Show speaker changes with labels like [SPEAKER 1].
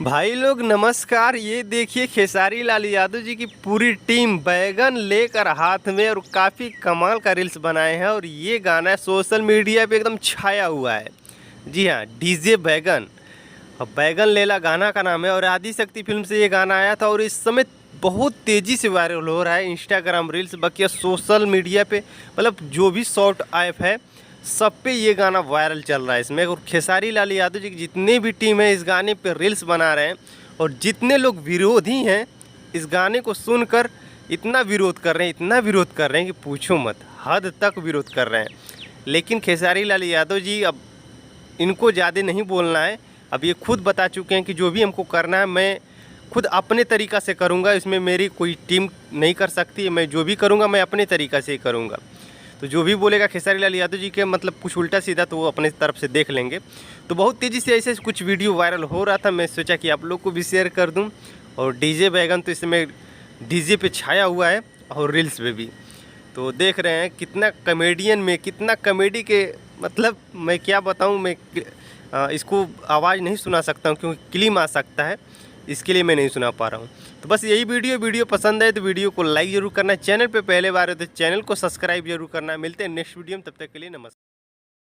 [SPEAKER 1] भाई लोग नमस्कार। ये देखिए खेसारी लाल यादव जी की पूरी टीम बैगन लेकर हाथ में और काफ़ी कमाल का रील्स बनाए हैं और ये गाना सोशल मीडिया पे एकदम छाया हुआ है। जी हाँ, डीजे बैगन और बैगन लेला गाना का नाम है और आदिशक्ति फिल्म से ये गाना आया था और इस समय बहुत तेज़ी से वायरल हो रहा है इंस्टाग्राम रील्स बाकी सोशल मीडिया पे, मतलब जो भी शॉर्ट ऐप है सब पे ये गाना वायरल चल रहा है इसमें। और खेसारी लाल यादव जी की जितने भी टीम है इस गाने पे रील्स बना रहे हैं और जितने लोग विरोधी हैं इस गाने को सुनकर इतना विरोध कर रहे हैं, इतना विरोध कर रहे हैं कि पूछो मत, हद तक विरोध कर रहे हैं। लेकिन खेसारी लाल यादव जी अब इनको ज़्यादा नहीं बोलना है, अब ये खुद बता चुके हैं कि जो भी हमको करना है मैं खुद अपने तरीक़ा से करूँगा, इसमें मेरी कोई टीम नहीं कर सकती, मैं जो भी करूँगा मैं अपने तरीक़ा से ही करूँगा। तो जो भी बोलेगा खेसारी लाल यादव जी के मतलब कुछ उल्टा सीधा तो वो अपने तरफ से देख लेंगे। तो बहुत तेज़ी से ऐसे कुछ वीडियो वायरल हो रहा था, मैं सोचा कि आप लोग को भी शेयर कर दूं। और डीजे बैगन तो इसमें डीजे पे छाया हुआ है और रील्स पे भी। तो देख रहे हैं कितना कॉमेडियन में कितना कॉमेडी के, मतलब मैं क्या बताऊं, मैं इसको आवाज़ नहीं सुना सकता हूं क्योंकि क्लीम आ सकता है, इसके लिए मैं नहीं सुना पा रहा हूँ। तो बस यही वीडियो पसंद है तो वीडियो को लाइक ज़रूर करना है, चैनल पे पहले बार है तो चैनल को सब्सक्राइब जरूर करना है। मिलते हैं नेक्स्ट वीडियो में, तब तक के लिए नमस्कार।